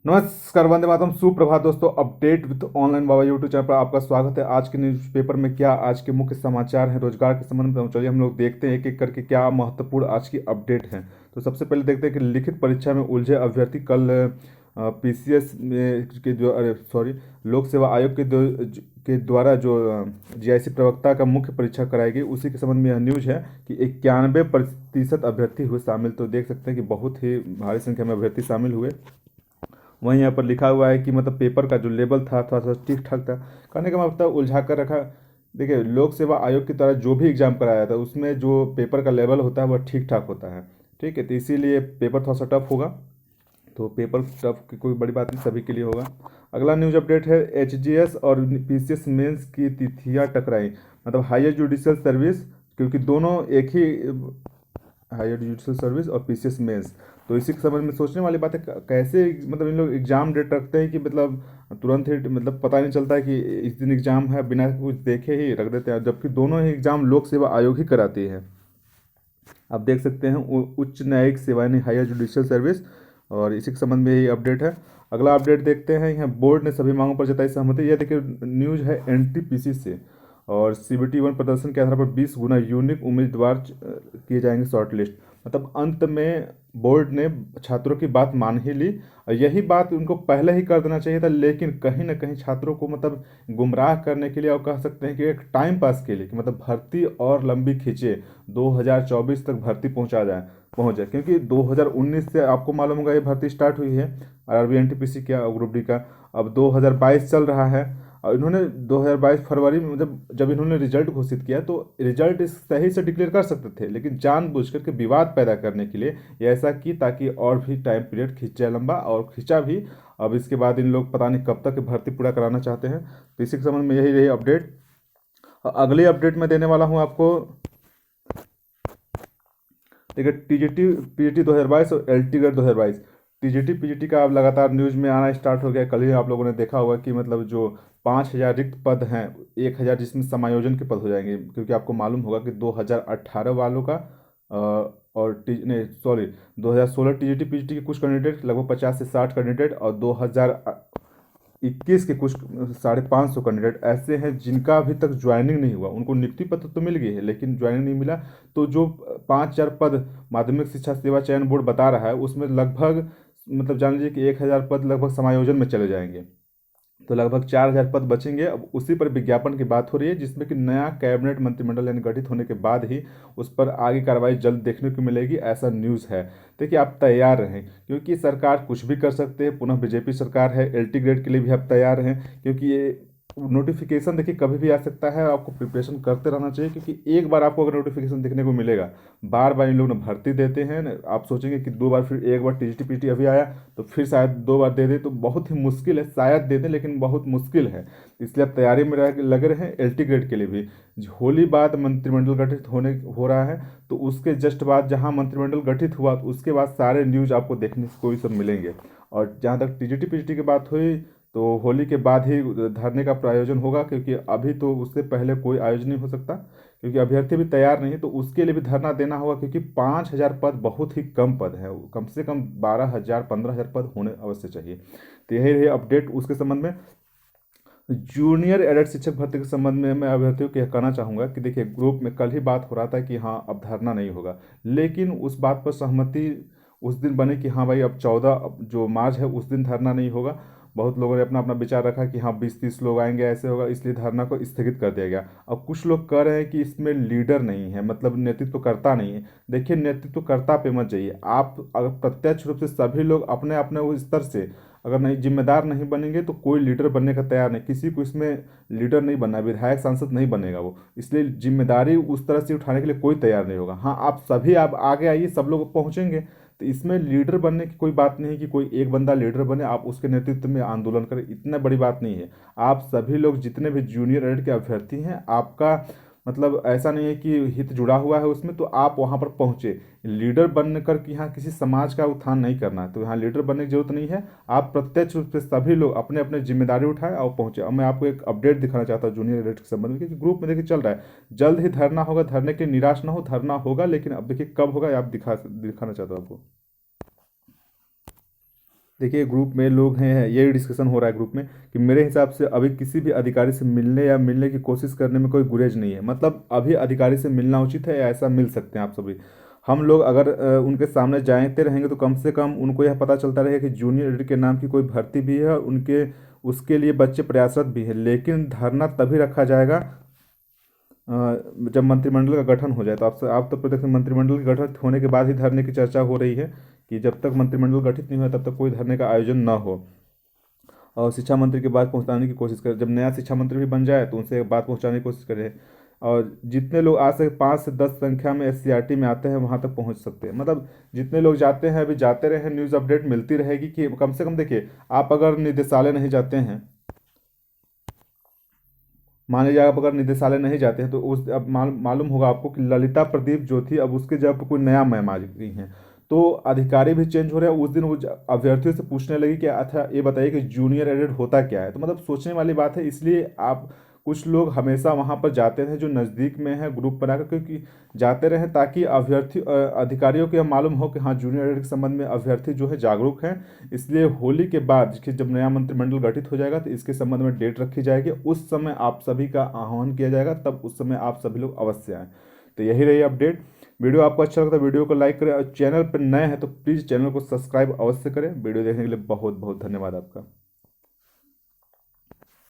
नमस्कार, वंदे मातरम, सुप्रभात दोस्तों। Update with online Baba YouTube channel पर आपका स्वागत है। आज के न्यूज़पेपर में क्या आज के मुख्य समाचार हैं रोजगार के संबंध में, चलिए हम लोग देखते हैं एक एक करके क्या महत्वपूर्ण आज की अपडेट है। तो सबसे पहले देखते हैं कि लिखित परीक्षा में उलझे अभ्यर्थी कल पीसीएस में के जो लोक सेवा आयोग के द्वारा जो जीआईसी प्रवक्ता का मुख्य परीक्षा कराई गई, उसी के संबंध में यह न्यूज़ है कि 91% अभ्यर्थी हुए शामिल। तो देख सकते हैं कि बहुत ही भारी संख्या में अभ्यर्थी शामिल हुए। वहीं यहाँ पर लिखा हुआ है कि मतलब पेपर का जो लेवल था थोड़ा सा ठीक ठाक था। कहने का मतलब उलझा कर रखा। देखिए, लोक सेवा आयोग की तरह जो भी एग्जाम कराया था उसमें जो पेपर का लेवल होता है वह ठीक ठाक होता है। ठीक है, तो इसीलिए पेपर थोड़ा सा टफ होगा। तो पेपर टफ की कोई बड़ी बात नहीं, सभी के लिए होगा। अगला न्यूज अपडेट है, एचजीएस और पीसीएस मेंस की तिथियां टकराई। मतलब हायर जुडिशियल सर्विस, क्योंकि दोनों एक ही हायर जुडिशियल सर्विस और पीसीएस मेंस। तो इसी के संबंध में सोचने वाली बात है, कैसे मतलब इन लोग एग्जाम डेट रखते हैं कि मतलब तुरंत ही मतलब पता नहीं चलता है कि इस दिन एग्जाम है, बिना कुछ देखे ही रख देते हैं, जबकि दोनों ही एग्जाम लोक सेवा आयोग ही कराती है। आप देख सकते हैं उच्च न्यायिक सेवाएं ने हायर जुडिशियल सर्विस, और इसी के संबंध में यही अपडेट है। अगला अपडेट देखते हैं, यहाँ बोर्ड ने सभी मांगों पर जताई सहमति। यह देखिए न्यूज है एनटीपीसी से। और सीबीटी वन प्रदर्शन के आधार पर 20 गुना यूनिक उम्मीदवार किए जाएंगे शॉर्टलिस्ट। मतलब अंत में बोर्ड ने छात्रों की बात मान ही ली, और यही बात उनको पहले ही कर देना चाहिए था, लेकिन कहीं ना कहीं छात्रों को मतलब गुमराह करने के लिए, और कह सकते हैं कि एक टाइम पास के लिए, कि मतलब भर्ती और लंबी खींचे, 2024 तक भर्ती पहुंच जाए, क्योंकि 2019 से आपको मालूम होगा ये भर्ती स्टार्ट हुई है आरआरबी एनटीपीसी का ग्रुप डी का। अब 2022 चल रहा है, और इन्होंने 2022 फरवरी में जब इन्होंने रिजल्ट घोषित किया, तो रिजल्ट इस सही से डिक्लेयर कर सकते थे, लेकिन जानबूझ करके विवाद पैदा करने के लिए ये ऐसा की, ताकि और भी टाइम पीरियड खींच जाए लंबा, और खींचा भी। अब इसके बाद इन लोग पता नहीं कब तक भर्ती पूरा कराना चाहते हैं। तो इसी के संबंध में यही रही अपडेट। अगली अपडेट मैं देने वाला हूँ आपको। देखिए, टीजीटी पीजीटी 2022 और एलटी ग्रेड 2022। टीजीटी पीजीटी का अब लगातार न्यूज़ में आना स्टार्ट हो गया। कल ही आप लोगों ने देखा होगा कि मतलब जो 5,000 रिक्त पद हैं, 1,000 जिसमें समायोजन के पद हो जाएंगे, क्योंकि आपको मालूम होगा कि 2018 वालों का और टी नहीं सॉरी 2016 टीजीटी पीजीटी के कुछ कैंडिडेट, लगभग 50 से 60 कैंडिडेट, और 2021 के कुछ 550 कैंडिडेट ऐसे हैं जिनका अभी तक ज्वाइनिंग नहीं हुआ। उनको नियुक्ति पत्र तो मिल गई है, लेकिन ज्वाइनिंग नहीं मिला। तो जो 5,000 पद माध्यमिक शिक्षा सेवा चयन बोर्ड बता रहा है, उसमें लगभग मतलब जान लीजिए कि 1,000 पद लगभग समायोजन में चले जाएंगे। तो लगभग 4,000 पद बचेंगे। अब उसी पर विज्ञापन की बात हो रही है, जिसमें कि नया कैबिनेट मंत्रिमंडल यानी गठित होने के बाद ही उस पर आगे कार्रवाई जल्द देखने को मिलेगी, ऐसा न्यूज़ है। देखिए, आप तैयार रहें, क्योंकि सरकार कुछ भी कर सकते हैं। पुनः बीजेपी सरकार है, एलटी ग्रेड के लिए भी आप तैयार रहें, क्योंकि ये नोटिफिकेशन देखिए कभी भी आ सकता है। आपको प्रिपरेशन करते रहना चाहिए, क्योंकि एक बार आपको अगर नोटिफिकेशन देखने को मिलेगा, बार बार इन लोग ने भर्ती देते हैं न, आप सोचेंगे कि 2 बार, फिर एक बार टीजीटी पीटी अभी आया तो फिर शायद 2 बार दे दे, तो बहुत ही मुश्किल है। शायद दे दें, लेकिन बहुत मुश्किल है। इसलिए आप तैयारी में लगे रहें एलटी ग्रेड के लिए भी। होली बाद मंत्रिमंडल गठित होने हो रहा है, तो उसके जस्ट बाद जहां मंत्रिमंडल गठित हुआ, तो उसके बाद सारे न्यूज़ आपको देखने को ही सब मिलेंगे। और जहां तक टीजीटी पीजीटी की बात हुई, तो होली के बाद ही धरने का प्रायोजन होगा, क्योंकि अभी तो उससे पहले कोई आयोजन नहीं हो सकता, क्योंकि अभ्यर्थी भी तैयार नहीं है। तो उसके लिए भी धरना देना होगा, क्योंकि 5,000 पद बहुत ही कम पद है। कम से कम 12,000 15,000 पद होने अवश्य चाहिए। तो यही रही अपडेट उसके संबंध में। जूनियर एडेड शिक्षक भर्ती के संबंध में मैं अभ्यर्थियों को यह कहना चाहूँगा कि देखिए, ग्रुप में कल ही बात हो रहा था कि हाँ अब धरना नहीं होगा, लेकिन उस बात पर सहमति उस दिन बनी कि हाँ भाई अब 14 जो मार्च है उस दिन धरना नहीं होगा। बहुत लोगों ने अपना अपना विचार रखा कि हाँ 20-30 लोग आएंगे, ऐसे होगा, इसलिए धरना को स्थगित कर दिया गया। अब कुछ लोग कह रहे हैं कि इसमें लीडर नहीं है, मतलब नेतृत्व करता नहीं है। देखिए, नेतृत्व करता पे मत जाइए आप। अगर प्रत्यक्ष रूप से सभी लोग अपने अपने उस स्तर से अगर नहीं जिम्मेदार नहीं बनेंगे, तो कोई लीडर बनने का तैयार नहीं। किसी को इसमें लीडर नहीं बनना, विधायक सांसद नहीं बनेगा वो। इसलिए जिम्मेदारी उस तरह से उठाने के लिए कोई तैयार नहीं होगा। हाँ, आप आगे आइए, सब लोग पहुंचेंगे। तो इसमें लीडर बनने की कोई बात नहीं है कि कोई एक बंदा लीडर बने, आप उसके नेतृत्व में आंदोलन करें, इतना बड़ी बात नहीं है। आप सभी लोग जितने भी जूनियर एड के अभ्यर्थी हैं, आपका मतलब ऐसा नहीं है कि हित जुड़ा हुआ है उसमें, तो आप वहाँ पर पहुँचे। लीडर बनकर कि यहाँ किसी समाज का उत्थान नहीं करना है, तो यहाँ लीडर बनने की जरूरत नहीं है। आप प्रत्यक्ष रूप से सभी लोग अपने अपने जिम्मेदारी उठाएं और पहुंचे। अब मैं आपको एक अपडेट दिखाना चाहता हूँ जूनियर एडिट के संबंध में, क्योंकि ग्रुप में देखिए चल रहा है, जल्द ही धरना होगा। धरने के लिए निराश ना हो, धरना होगा, लेकिन अब देखिए कब होगा, आप दिखाना चाहता हूँ आपको। देखिए ग्रुप में लोग हैं, ये डिस्कशन हो रहा है ग्रुप में कि मेरे हिसाब से अभी किसी भी अधिकारी से मिलने या मिलने की कोशिश करने में कोई गुरेज नहीं है। मतलब अभी अधिकारी से मिलना उचित है, या ऐसा मिल सकते हैं आप सभी। हम लोग अगर उनके सामने जाते रहेंगे तो कम से कम उनको यह पता चलता रहेगा कि जूनियर एडिटर के नाम की कोई भर्ती भी है, और उनके उसके लिए बच्चे प्रयासरत भी है। लेकिन धरना तभी रखा जाएगा जब मंत्रिमंडल का गठन हो जाए। तो आप तब तक देखते हैं मंत्रिमंडल के गठन होने के बाद ही धरने की चर्चा हो रही है, कि जब तक मंत्रिमंडल गठित नहीं हुआ तब तक कोई धरने का आयोजन ना हो। और शिक्षा मंत्री की बात पहुंचाने की कोशिश करें, जब नया शिक्षा मंत्री भी बन जाए तो उनसे बात पहुंचाने की कोशिश करें। और जितने लोग आ सके 5 से 10 संख्या में SCRT में आते हैं वहां तक पहुंच सकते हैं। मतलब जितने लोग जाते हैं अभी जाते रहे, न्यूज़ अपडेट मिलती रहेगी कि कम से कम देखिए, आप अगर निदेशालय नहीं जाते हैं, मान लीजिए आप अगर निदेशालय नहीं जाते हैं तो उस अब मालूम होगा आपको कि ललिता प्रदीप जो थी अब उसके जब कोई नया मैम आ गई हैं, तो अधिकारी भी चेंज हो रहे हैं। उस दिन वो अभ्यर्थियों से पूछने लगी कि अच्छा ये बताइए कि जूनियर एडेड होता क्या है। तो मतलब सोचने वाली बात है। इसलिए आप कुछ लोग हमेशा वहाँ पर जाते हैं जो नज़दीक में है, ग्रुप बनाकर, क्योंकि जाते रहें ताकि अधिकारियों को यह मालूम हो कि हाँ जूनियर एडेड के संबंध में अभ्यर्थी जो है जागरूक हैं। इसलिए होली के बाद कि जब नया मंत्रिमंडल गठित हो जाएगा तो इसके संबंध में डेट रखी जाएगी, उस समय आप सभी का आह्वान किया जाएगा, तब उस समय आप सभी लोग अवश्य आएँ। तो यही रही अपडेट। वीडियो आपको अच्छा लगता है वीडियो को लाइक करें, और चैनल पर नए हैं तो प्लीज़ चैनल को सब्सक्राइब अवश्य करें। वीडियो देखने के लिए बहुत बहुत धन्यवाद आपका।